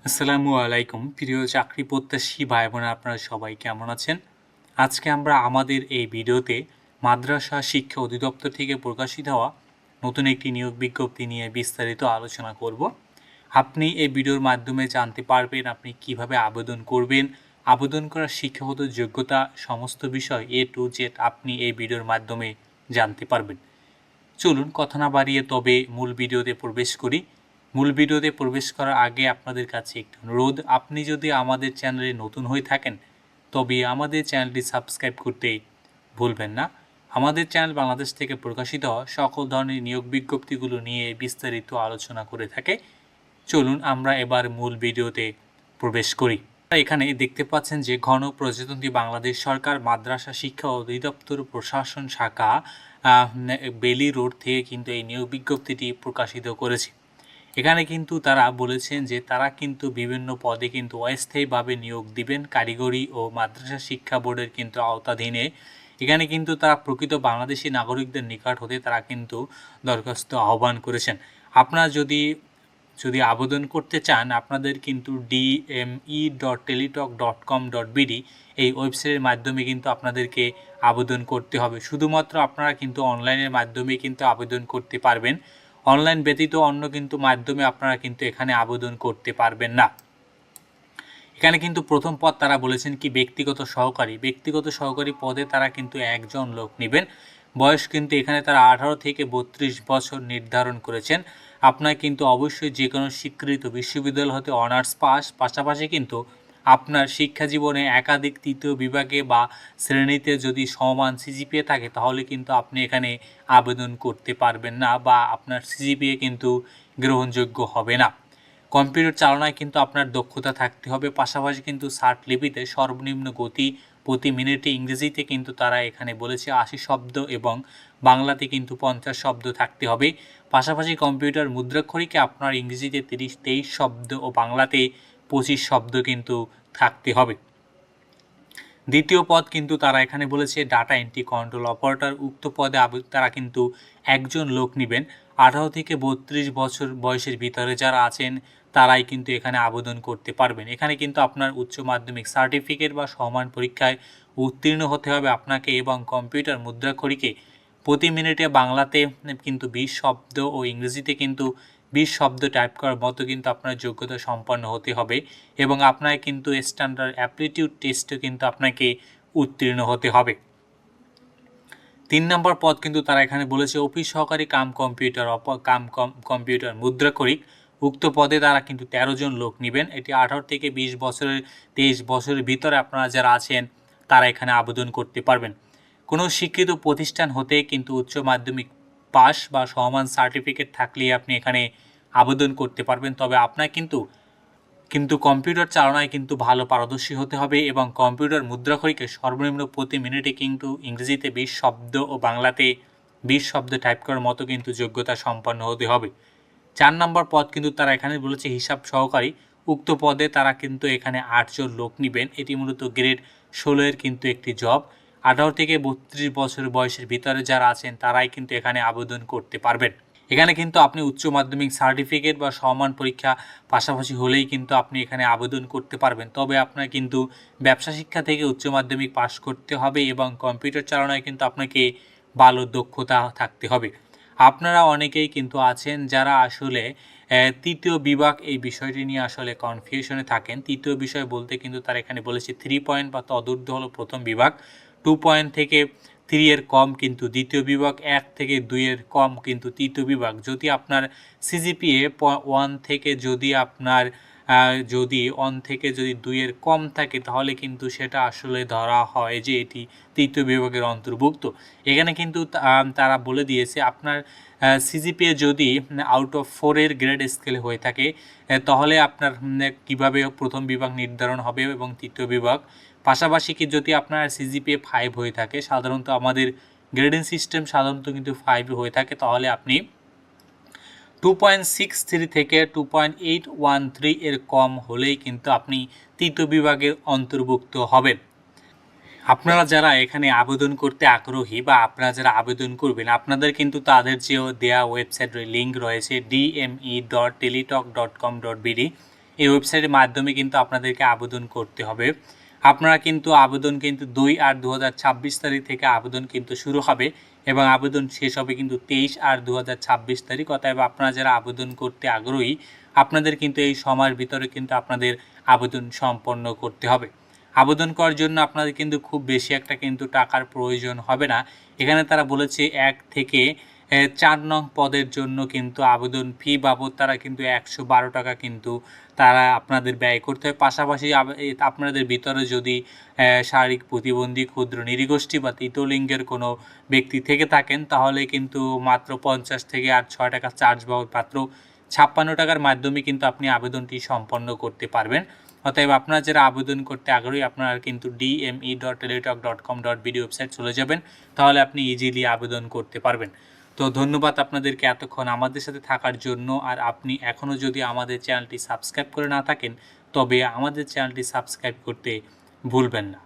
আসসালামু আলাইকুম প্রিয় চাকরি প্রত্যাশী ভাই বোনেরা, আপনারা সবাই কেমন আছেন? আজকে আমরা আমাদের এই ভিডিওতে মাদ্রাসা শিক্ষা অধিদপ্তর থেকে প্রকাশিত হওয়া নতুন একটি নিয়োগ বিজ্ঞপ্তি নিয়ে বিস্তারিত আলোচনা করব। আপনি এই ভিডিওর মাধ্যমে জানতে পারবেন আপনি কিভাবে আবেদন করবেন, আবেদন করার শিক্ষাগত যোগ্যতা, সমস্ত বিষয় A to Z আপনি এই ভিডিওর মাধ্যমে জানতে পারবেন। চলুন কথা না বাড়িয়ে তবে মূল ভিডিওতে প্রবেশ করি। মূল ভিডিওতে প্রবেশ করার আগে আপনাদের কাছে একটি অনুরোধ, আপনি যদি আমাদের চ্যানেলে নতুন হয়ে থাকেন তবে আমাদের চ্যানেলটি সাবস্ক্রাইব করতে ভুলবেন না। আমাদের চ্যানেল বাংলাদেশ থেকে প্রকাশিত হওয়া সকল ধরনের নিয়োগ বিজ্ঞপ্তিগুলো নিয়ে বিস্তারিত আলোচনা করে থাকে। চলুন আমরা এবার মূল ভিডিওতে প্রবেশ করি। এখানে দেখতে পাচ্ছেন যে গণপ্রজাতন্ত্রী বাংলাদেশ সরকার মাদ্রাসা শিক্ষা অধিদপ্তর প্রশাসন শাখা বেলি রোড থেকে কিন্তু এই নিয়োগ বিজ্ঞপ্তিটি প্রকাশিত করেছে। এখানে কিন্তু তারা বলেছেন যে তারা কিন্তু বিভিন্ন পদে কিন্তু অস্থায়ীভাবে নিয়োগ দিবেন কারিগরি ও মাদ্রাসা শিক্ষা বোর্ডের কিন্তু আওতাধীনে। এখানে কিন্তু তারা প্রকৃত বাংলাদেশি নাগরিকদের নিকট হতে তারা কিন্তু দরখাস্ত আহ্বান করেছেন। আপনারা যদি আবেদন করতে চান আপনাদের কিন্তু dme.teletalk.com.bd এই ওয়েবসাইটের মাধ্যমে কিন্তু আপনাদেরকে আবেদন করতে হবে। শুধুমাত্র আপনারা কিন্তু অনলাইনের মাধ্যমে কিন্তু আবেদন করতে পারবেন। অনলাইন ব্যতীত অন্য কিন্তু মাধ্যমে আপনারা কিন্তু এখানে আবেদন করতে পারবেন না। এখানে কিন্তু প্রথম পদ তারা বলেছেন কি ব্যক্তিগত সহকারী পদে তারা কিন্তু একজন লোক নেবেন। বয়স কিন্তু এখানে তারা 18 থেকে 32 বছর নির্ধারণ করেছেন। আপনার কিন্তু অবশ্যই যে কোনো স্বীকৃত বিশ্ববিদ্যালয় হতে অনার্স পাশাপাশি কিন্তু আপনার শিক্ষা জীবনে একাধিক তৃতীয় বিভাগে বা শ্রেণীতে যদি সমান সিজিপিএ থাকে তাহলে কিন্তু আপনি এখানে আবেদন করতে পারবেন না বা আপনার সিজিপিএ কিন্তু গ্রহণযোগ্য হবে না। কম্পিউটার চালনায় কিন্তু আপনার দক্ষতা থাকতে হবে। পাশাপাশি কিন্তু ষাট লিপিতে সর্বনিম্ন গতি প্রতি মিনিটে ইংরেজিতে কিন্তু তারা এখানে বলেছে 80 শব্দ এবং বাংলাতে কিন্তু 50 শব্দ থাকতে হবে। পাশাপাশি কম্পিউটার মুদ্রাক্ষরিকে আপনার ইংরেজিতে 23 শব্দ ও বাংলাতে 25 শব্দ কিন্তু থাকতে হবে। দ্বিতীয় পদ কিন্তু তারা এখানে বলেছে ডাটা এন্ট্রি কন্ট্রোল অপারেটর। উক্ত পদে তারা কিন্তু একজন লোক নেবেন। 18 থেকে 32 বছর বয়সের ভিতরে যারা আছেন তারাই কিন্তু এখানে আবেদন করতে পারবেন। এখানে কিন্তু আপনার উচ্চ মাধ্যমিক সার্টিফিকেট বা সমান পরীক্ষায় উত্তীর্ণ হতে হবে আপনাকে এবং কম্পিউটার মুদ্রাক্ষরিকে প্রতি মিনিটে বাংলাতে কিন্তু 20 শব্দ ও ইংরেজিতে কিন্তু 20 শব্দ টাইপ করার মতো কিন্তু আপনার যোগ্যতা সম্পন্ন হতে হবে এবং আপনাকে কিন্তু স্ট্যান্ডার্ড অ্যাপটিটিউড টেস্টে কিন্তু আপনাকে উত্তীর্ণ হতে হবে। 3 নম্বর পদ কিন্তু তারা এখানে বলেছে অফিস সহকারী কম্পিউটার মুদ্রাক্ষরিক। উক্ত পদে তারা কিন্তু 13 জন লোক নেবেন। এটি 18 থেকে 23 বছরের ভিতরে আপনারা যারা আছেন তারা এখানে আবেদন করতে পারবেন। কোনো স্বীকৃত প্রতিষ্ঠান হতে কিন্তু উচ্চ মাধ্যমিক পাস বা সমান সার্টিফিকেট থাকলেই আপনি এখানে আবেদন করতে পারবেন। তবে আপনার কিন্তু কম্পিউটার চালনায় কিন্তু ভালো পারদর্শী হতে হবে এবং কম্পিউটার মুদ্রাক্ষরিকে সর্বনিম্ন প্রতি মিনিটে কিন্তু ইংরেজিতে 20 শব্দ ও বাংলাতে 20 শব্দ টাইপ করার মতো কিন্তু যোগ্যতা সম্পন্ন হতে হবে। 4 নম্বর পদ কিন্তু তারা এখানে বলেছে হিসাব সহকারী। উক্ত পদে তারা কিন্তু এখানে 8 জন লোক নেবেন। এটি মূলত গ্রেড 16 এর কিন্তু একটি জব। 18 থেকে 32 বছর বয়সের ভিতরে যারা আছেন তারাই কিন্তু এখানে আবেদন করতে পারবেন। এখানে কিন্তু আপনি উচ্চ মাধ্যমিক সার্টিফিকেট বা সমান পরীক্ষা পাশাপাশি হলেই কিন্তু আপনি এখানে আবেদন করতে পারবেন। তবে আপনার কিন্তু ব্যবসা শিক্ষা থেকে উচ্চ মাধ্যমিক পাশ করতে হবে এবং কম্পিউটার চালনায় কিন্তু আপনাকে ভালো দক্ষতা থাকতে হবে। আপনারা অনেকেই কিন্তু আছেন যারা আসলে তৃতীয় বিভাগ এই বিষয়টি নিয়ে আসলে কনফিউশনে থাকেন। তৃতীয় বিষয় বলতে কিন্তু তারা এখানে বলেছে 3 পয়েন্ট বা তদূর্ধ্ব হলো প্রথম বিভাগ, 2 পয়েন্ট থেকে 3 এর কম কিন্তু দ্বিতীয় বিভাগ, 1 থেকে 2 এর কম কিন্তু তৃতীয় বিভাগ। যদি আপনার সিজিপিএ 1 থেকে যদি আপনার যদি 1 থেকে যদি 2 এর কম থাকে তাহলে কিন্তু সেটা আসলে ধরা হয় যে এটি তৃতীয় বিভাগের অন্তর্ভুক্ত। এখানে কিন্তু তারা বলে দিয়েছে আপনার সিজিপিএ যদি আউট অফ 4 এর গ্রেড স্কেলে হয়ে থাকে তাহলে আপনার কিভাবে প্রথম বিভাগ নির্ধারণ হবে এবং তৃতীয় বিভাগ। পাশাপাশি কি যদি আপনার সিজিপিএ 5 হয়ে থাকে, সাধারণত আমাদের গ্রেডিং সিস্টেম সাধারণত কিন্তু 5 হয়ে থাকে, তাহলে আপনি 2.63 থেকে 2.813 এর কম হলেই কিন্তু আপনি তৃতীয় বিভাগের অন্তর্ভুক্ত হবেন। আপনারা যারা এখানে আবেদন করতে আগ্রহী বা আপনারা যারা আবেদন করবেন আপনাদের কিন্তু তাদের যে দেয়া ওয়েবসাইটের লিঙ্ক রয়েছে dme.teletalk.com.bd এই ওয়েবসাইটের মাধ্যমে কিন্তু আপনাদেরকে আবেদন করতে হবে। আপনারা কিন্তু আবেদন কিন্তু 2/8/2026 তারিখ থেকে আবেদন কিন্তু শুরু হবে এবং আবেদন শেষ হবে কিন্তু 23/8/2026 তারিখ। অতএব আপনারা যারা আবেদন করতে আগ্রহী আপনাদের কিন্তু এই সময়ের ভিতরে কিন্তু আপনাদের আবেদন সম্পন্ন করতে হবে। আবেদন করার জন্য আপনাদের কিন্তু খুব বেশি একটা কিন্তু টাকার প্রয়োজন হবে না। এখানে তারা বলেছে 1 থেকে 4 নং পদের জন্য কিন্তু আবেদন ফি বাবদ তারা কিন্তু 112 টাকা কিন্তু তারা আপনাদের ব্যয় করতে হয়। পাশাপাশি আপনাদের ভিতরে যদি শারীরিক প্রতিবন্ধী, ক্ষুদ্র নৃগোষ্ঠী বা তৃতীয় লিঙ্গের কোনো ব্যক্তি থেকে থাকেন তাহলে কিন্তু মাত্র 50 থেকে 6 টাকা চার্জ বাবদ মাত্র 56 টাকার মাধ্যমে কিন্তু আপনি আবেদনটি সম্পন্ন করতে পারবেন। অতএব আপনারা যারা আবেদন করতে আগ্রহী আপনারা কিন্তু dme.teletalk.com.bd ওয়েবসাইট চলে যাবেন, তাহলে আপনি ইজিলি আবেদন করতে পারবেন। তো ধন্যবাদ আপনাদেরকে এতক্ষণ আমাদের সাথে থাকার জন্য। আর আপনি এখনও যদি আমাদের চ্যানেলটি সাবস্ক্রাইব করে না থাকেন তবে আমাদের চ্যানেলটি সাবস্ক্রাইব করতে ভুলবেন না।